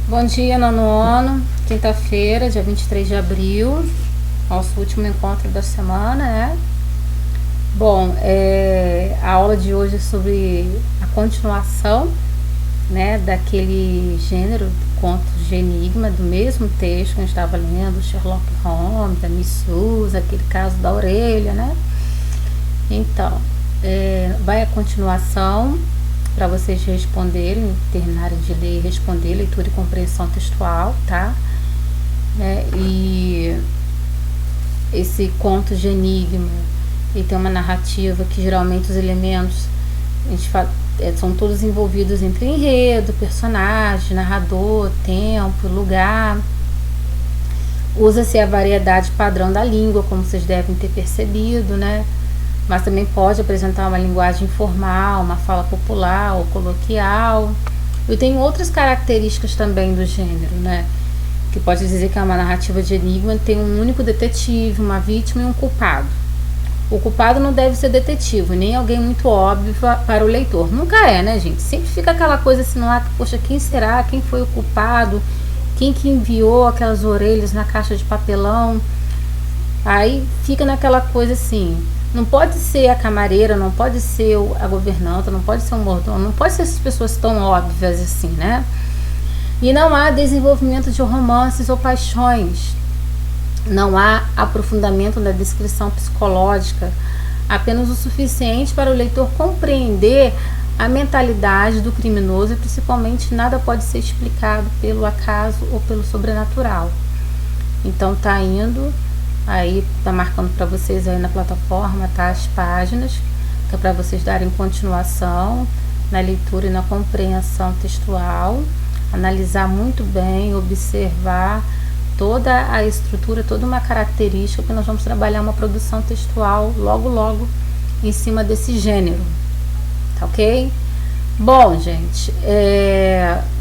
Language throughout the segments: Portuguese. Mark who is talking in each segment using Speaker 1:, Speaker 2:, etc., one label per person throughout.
Speaker 1: Bom dia, nono ano, quinta-feira, dia 23 de abril, nosso último encontro da semana, né? Bom, a aula de hoje é sobre a continuação, né, daquele gênero de contos de enigma, do mesmo texto que a gente estava lendo, Sherlock Holmes, da Miss Susan, aquele caso da orelha, né? Então, vai a continuação para vocês responderem, terminarem de ler e responder, leitura e compreensão textual, tá? E esse conto de enigma, ele tem uma narrativa que geralmente os elementos a gente fala, são todos envolvidos entre enredo, personagem, narrador, tempo, lugar. Usa-se a variedade padrão da língua, como vocês devem ter percebido, né? Mas também pode apresentar uma linguagem informal, uma fala popular ou coloquial. E tem outras características também do gênero, né? Que pode dizer que é uma narrativa de enigma, tem um único detetive, uma vítima e um culpado. O culpado não deve ser detetive, nem alguém muito óbvio para o leitor. Nunca é, né, gente? Sempre fica aquela coisa assim no ar, poxa, quem será? Quem foi o culpado? Quem que enviou aquelas orelhas na caixa de papelão? Aí fica naquela coisa assim, não pode ser a camareira, não pode ser a governanta, não pode ser o mordomo, não pode ser essas pessoas tão óbvias assim, né? E não há desenvolvimento de romances ou paixões, não há aprofundamento da descrição psicológica, apenas o suficiente para o leitor compreender a mentalidade do criminoso e principalmente nada pode ser explicado pelo acaso ou pelo sobrenatural. Então tá indo, aí tá marcando para vocês aí na plataforma, tá, as páginas, que é para vocês darem continuação na leitura e na compreensão textual, analisar muito bem, observar toda a estrutura, toda uma característica, que nós vamos trabalhar uma produção textual logo em cima desse gênero, tá ok? Bom, gente,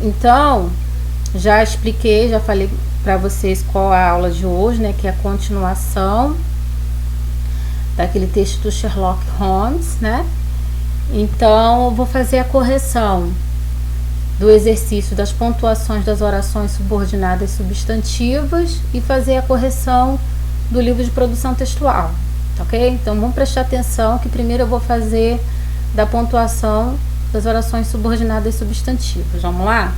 Speaker 1: então já expliquei, já falei para vocês qual é a aula de hoje, né, que é a continuação daquele texto do Sherlock Holmes, né? Então eu vou fazer a correção do exercício das pontuações das orações subordinadas substantivas e fazer a correção do livro de produção textual, tá ok? Então vamos prestar atenção que primeiro eu vou fazer da pontuação das orações subordinadas substantivas. Vamos lá?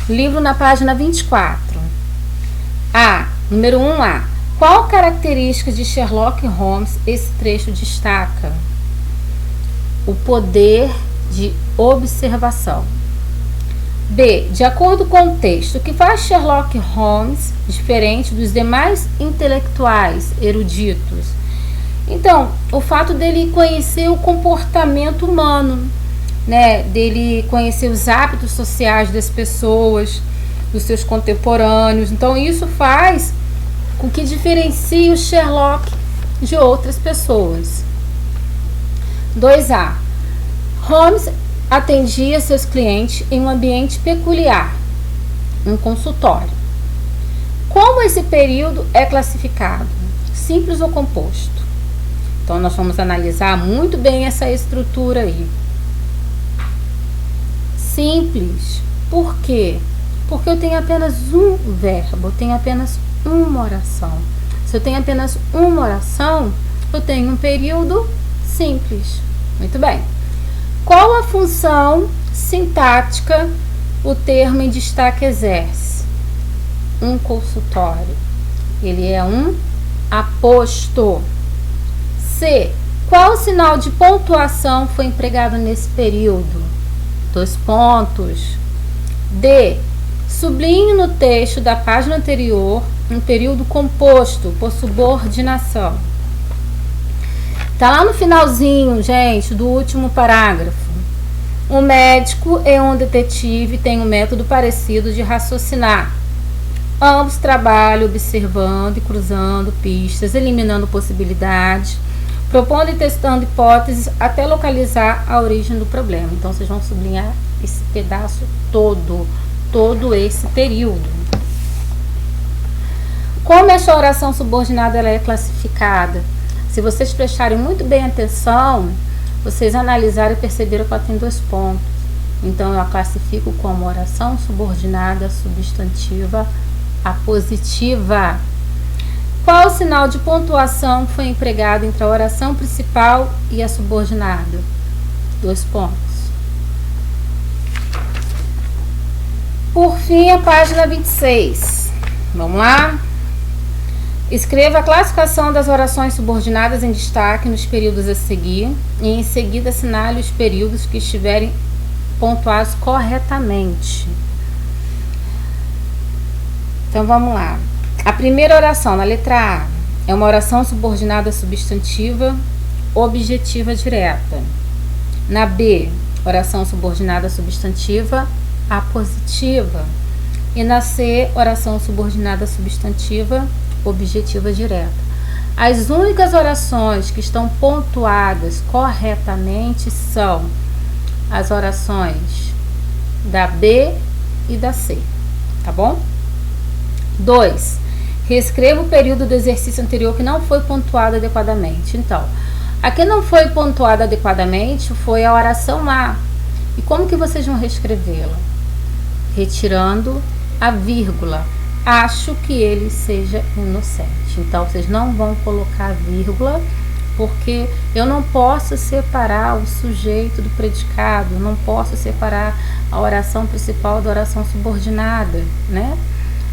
Speaker 1: Livro na página 24. Número 1A. Qual característica de Sherlock Holmes esse trecho destaca? O poder de observação. B. De acordo com o texto, o que faz Sherlock Holmes diferente dos demais intelectuais eruditos? Então, o fato dele conhecer o comportamento humano, né? Dele conhecer os hábitos sociais das pessoas, dos seus contemporâneos. Então, isso faz com que diferencie o Sherlock de outras pessoas. 2A. Holmes atendia seus clientes em um ambiente peculiar, um consultório. Como esse período é classificado? Simples ou composto? Então, nós vamos analisar muito bem essa estrutura aí. Simples. Por quê? Porque eu tenho apenas um verbo, eu tenho apenas uma oração. Se eu tenho apenas uma oração, eu tenho um período simples. Muito bem. Qual a função sintática o termo em destaque exerce? Um consultório. Ele é um aposto. C. Qual sinal de pontuação foi empregado nesse período? 2 pontos. D. Sublinhe no texto da página anterior um período composto por subordinação. Tá lá no finalzinho, gente, do último parágrafo. Um médico e um detetive têm um método parecido de raciocinar. Ambos trabalham observando e cruzando pistas, eliminando possibilidades, propondo e testando hipóteses até localizar a origem do problema. Então, vocês vão sublinhar esse pedaço todo esse período. Como essa oração subordinada ela é classificada? Se vocês prestarem muito bem atenção, vocês analisaram e perceberam que ela tem 2 pontos. Então eu a classifico como oração subordinada substantiva apositiva. Qual sinal de pontuação foi empregado entre a oração principal e a subordinada? 2 pontos. Por fim, a página 26. Vamos lá? Escreva a classificação das orações subordinadas em destaque nos períodos a seguir e em seguida assinale os períodos que estiverem pontuados corretamente. Então vamos lá. A primeira oração, na letra A, é uma oração subordinada substantiva objetiva direta. Na B, oração subordinada substantiva apositiva. E na C, oração subordinada substantiva objetiva direta. As únicas orações que estão pontuadas corretamente são as orações da B e da C, tá bom? 2. Reescreva o período do exercício anterior que não foi pontuado adequadamente. Então, a que não foi pontuada adequadamente foi a oração A. E como que vocês vão reescrevê-la? Retirando a vírgula. Acho que ele seja inocente. Então, vocês não vão colocar vírgula, porque eu não posso separar o sujeito do predicado, não posso separar a oração principal da oração subordinada, né?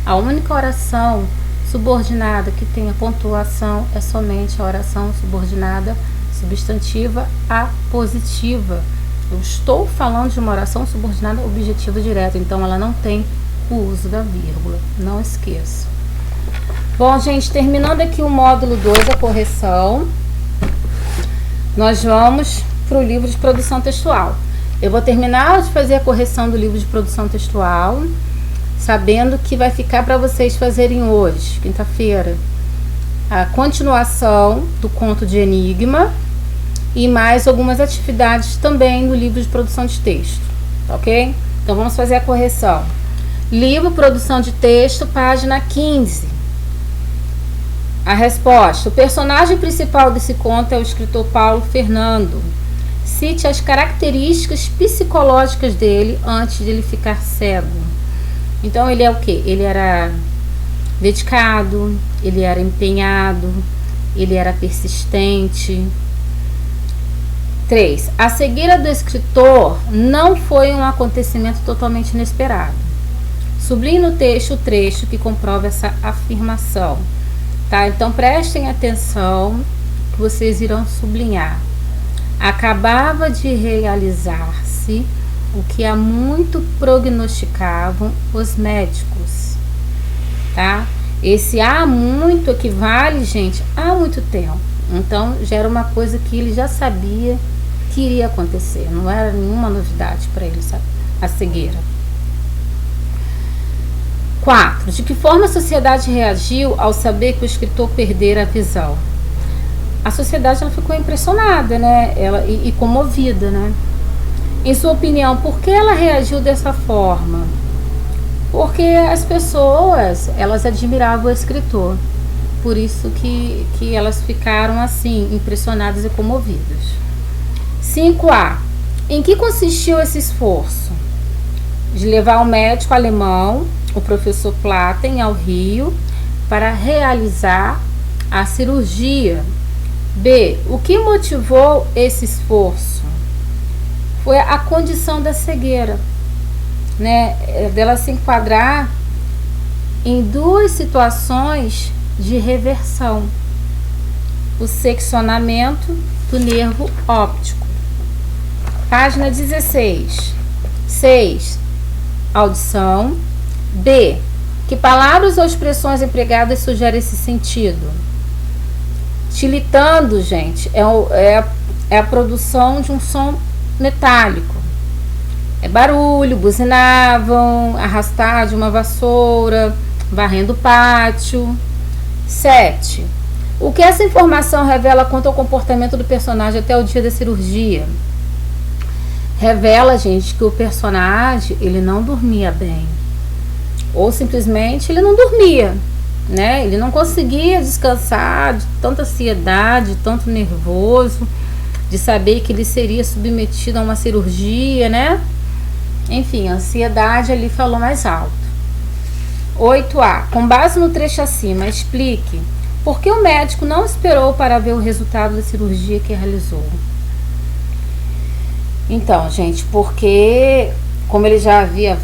Speaker 1: A única oração subordinada que tem a pontuação é somente a oração subordinada substantiva apositiva. Eu estou falando de uma oração subordinada objetiva direta, então ela não tem o uso da vírgula, não esqueça. Bom, gente, terminando aqui o módulo 2, a correção, nós vamos para o livro de produção textual. Eu vou terminar de fazer a correção do livro de produção textual, sabendo que vai ficar para vocês fazerem hoje, quinta-feira, a continuação do conto de Enigma e mais algumas atividades também no livro de produção de texto, tá ok? Então vamos fazer a correção. Livro Produção de Texto, página 15. A resposta: o personagem principal desse conto é o escritor Paulo Fernando. Cite as características psicológicas dele antes de ele ficar cego. Então ele é o quê? Ele era dedicado, ele era empenhado, ele era persistente. 3. A cegueira do escritor não foi um acontecimento totalmente inesperado. Sublinhe no texto o trecho que comprova essa afirmação. Tá? Então prestem atenção que vocês irão sublinhar. Acabava de realizar-se o que há muito prognosticavam os médicos. Tá? Esse há muito equivale, gente, há muito tempo. Então já era uma coisa que ele já sabia que iria acontecer. Não era nenhuma novidade para ele, sabe? A cegueira. 4. De que forma a sociedade reagiu ao saber que o escritor perdera a visão? A sociedade ela ficou impressionada, né? E comovida, né? Em sua opinião, por que ela reagiu dessa forma? Porque as pessoas, elas admiravam o escritor. Por isso que elas ficaram assim, impressionadas e comovidas. 5A. Em que consistiu esse esforço? De levar o médico alemão, o professor Platen, ao Rio para realizar a cirurgia. B. O que motivou esse esforço? Foi a condição da cegueira, né? Dela se enquadrar em 2 situações de reversão: o seccionamento do nervo óptico. Página 16. 6. Audição. B. Que palavras ou expressões empregadas sugerem esse sentido? Tilitando, gente, é a produção de um som metálico. É barulho, buzinavam, arrastar de uma vassoura, varrendo o pátio. 7. O que essa informação revela quanto ao comportamento do personagem até o dia da cirurgia? Revela, gente, que o personagem, ele não dormia bem. Ou simplesmente ele não dormia, né? Ele não conseguia descansar de tanta ansiedade, de tanto nervoso, de saber que ele seria submetido a uma cirurgia, né? Enfim, a ansiedade ali falou mais alto. 8A. Com base no trecho acima, explique por que o médico não esperou para ver o resultado da cirurgia que realizou. Então, gente, porque como ele já havia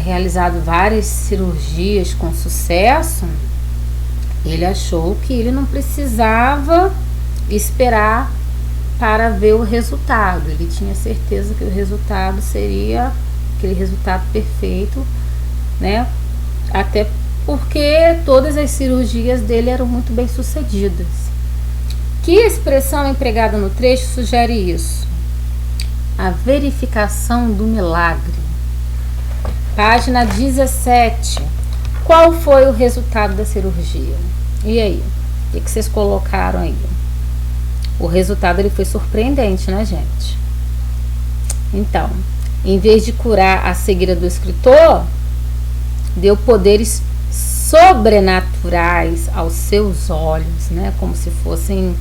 Speaker 1: realizado várias cirurgias com sucesso, ele achou que ele não precisava esperar para ver o resultado. Ele tinha certeza que o resultado seria aquele resultado perfeito, né? Até porque todas as cirurgias dele eram muito bem sucedidas. Que expressão empregada no trecho sugere isso? A verificação do milagre. Página 17. Qual foi o resultado da cirurgia? E aí? O que vocês colocaram aí? O resultado ele foi surpreendente, né, gente? Então, em vez de curar a cegueira do escritor, deu poderes sobrenaturais aos seus olhos, né? Como se fossem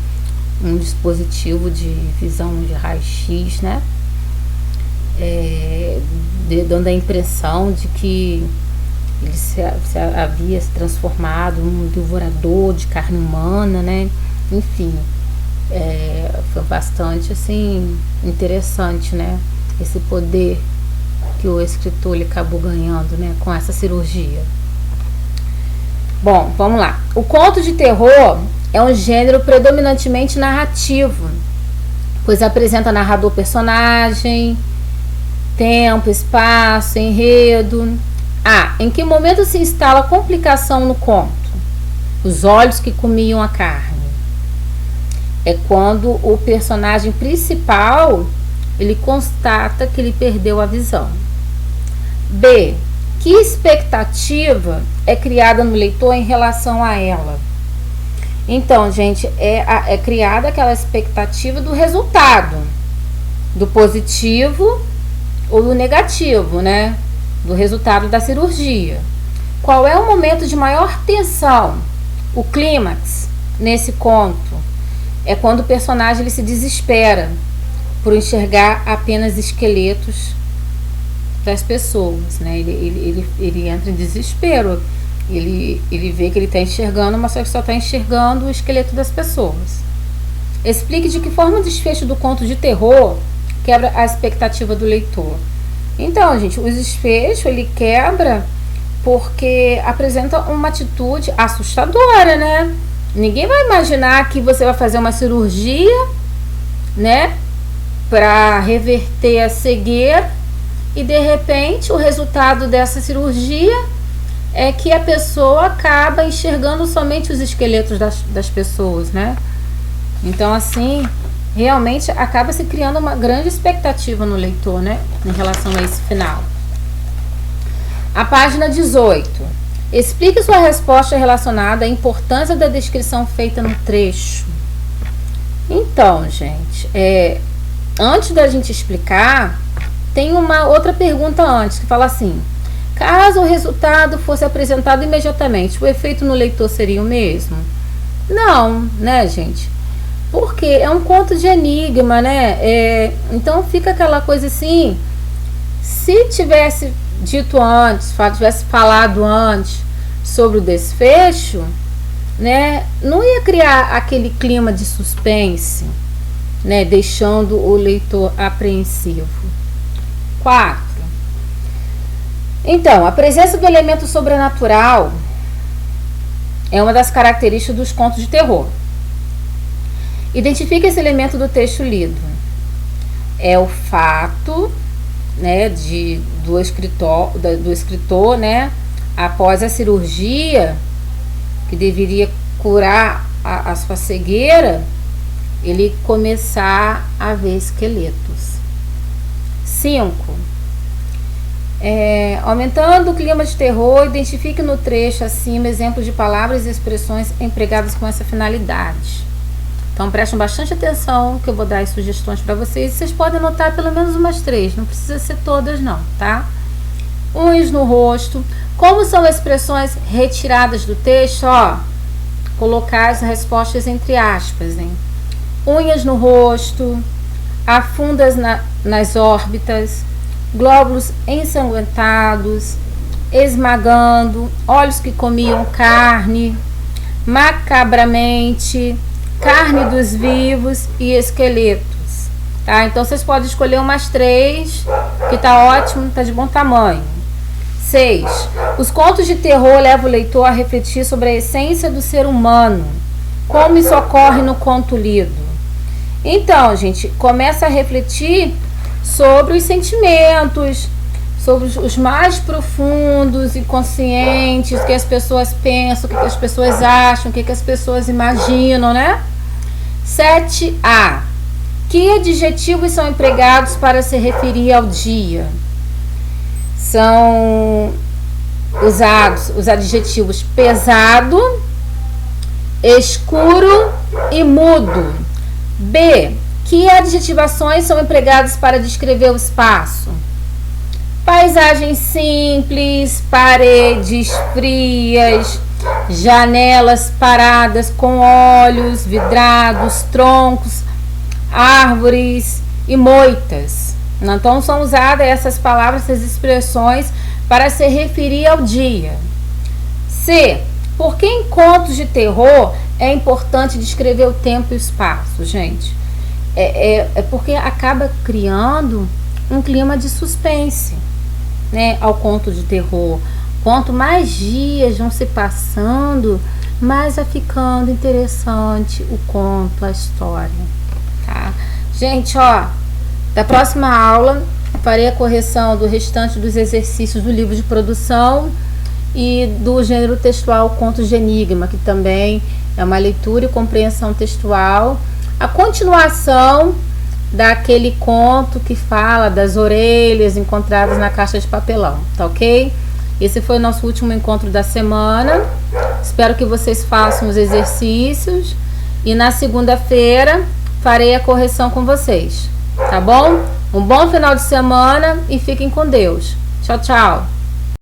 Speaker 1: um dispositivo de visão de raio-x, né? Dando a impressão de que ele havia se transformado num devorador de carne humana, né? Enfim, foi bastante assim interessante, né? Esse poder que o escritor ele acabou ganhando, né, com essa cirurgia. Bom, vamos lá. O conto de terror é um gênero predominantemente narrativo, pois apresenta narrador-personagem, tempo, espaço, enredo. Em que momento se instala a complicação no conto? Os olhos que comiam a carne. É quando o personagem principal ele constata que ele perdeu a visão. B. Que expectativa é criada no leitor em relação a ela? Então, gente, é criada aquela expectativa do resultado, do positivo ou do negativo, né? Do resultado da cirurgia. Qual é o momento de maior tensão? O clímax nesse conto é quando o personagem ele se desespera por enxergar apenas esqueletos das pessoas, né? Ele entra em desespero. Ele vê que ele está enxergando, mas só está enxergando o esqueleto das pessoas. Explique de que forma o desfecho do conto de terror quebra a expectativa do leitor. Então, gente, o desfecho ele quebra porque apresenta uma atitude assustadora, né? Ninguém vai imaginar que você vai fazer uma cirurgia, né, para reverter a cegueira e de repente o resultado dessa cirurgia é que a pessoa acaba enxergando somente os esqueletos das pessoas, né? Então, assim, realmente acaba se criando uma grande expectativa no leitor, né, em relação a esse final. A página 18. Explique sua resposta relacionada à importância da descrição feita no trecho. Então, gente, antes da gente explicar, tem uma outra pergunta antes, que fala assim: caso o resultado fosse apresentado imediatamente, o efeito no leitor seria o mesmo? Não, né, gente? Porque é um conto de enigma, né? Então fica aquela coisa assim, se tivesse dito antes, tivesse falado antes sobre o desfecho, né, não ia criar aquele clima de suspense, né, deixando o leitor apreensivo. 4. Então, a presença do elemento sobrenatural é uma das características dos contos de terror. Identifique esse elemento do texto lido. É o fato, né, do escritor, né, após a cirurgia que deveria curar a sua cegueira, ele começar a ver esqueletos. 5. Aumentando o clima de terror, identifique no trecho acima exemplos de palavras e expressões empregadas com essa finalidade. Então prestem bastante atenção, que eu vou dar as sugestões para vocês. Vocês podem anotar pelo menos umas 3, não precisa ser todas não, tá? Unhas no rosto. Como são expressões retiradas do texto? Colocar as respostas entre aspas, hein? Unhas no rosto, afundas nas órbitas, glóbulos ensanguentados, esmagando, olhos que comiam carne, macabramente, carne dos vivos e esqueletos. Tá? Então vocês podem escolher umas 3, que tá ótimo, tá de bom tamanho. 6. Os contos de terror levam o leitor a refletir sobre a essência do ser humano, como isso ocorre no conto lido. Então, gente, começa a refletir sobre os sentimentos, sobre os mais profundos e conscientes, o que as pessoas pensam, o que as pessoas acham, o que as pessoas imaginam, né? 7A. Que adjetivos são empregados para se referir ao dia? São usados os adjetivos pesado, escuro e mudo. B. Que adjetivações são empregadas para descrever o espaço? Paisagem simples, paredes frias, janelas paradas com olhos vidrados, troncos, árvores e moitas. Então são usadas essas palavras, essas expressões para se referir ao dia. C. Por que em contos de terror é importante descrever o tempo e o espaço, gente? É porque acaba criando um clima de suspense, né, ao conto de terror. Quanto mais dias vão se passando, mais vai ficando interessante o conto, a história. Tá? Gente, ó, da próxima aula farei a correção do restante dos exercícios do livro de produção e do gênero textual Contos de Enigma, que também é uma leitura e compreensão textual. A continuação daquele conto que fala das orelhas encontradas na caixa de papelão, tá ok? Esse foi o nosso último encontro da semana. Espero que vocês façam os exercícios e na segunda-feira farei a correção com vocês, tá bom? Um bom final de semana e fiquem com Deus. Tchau, tchau!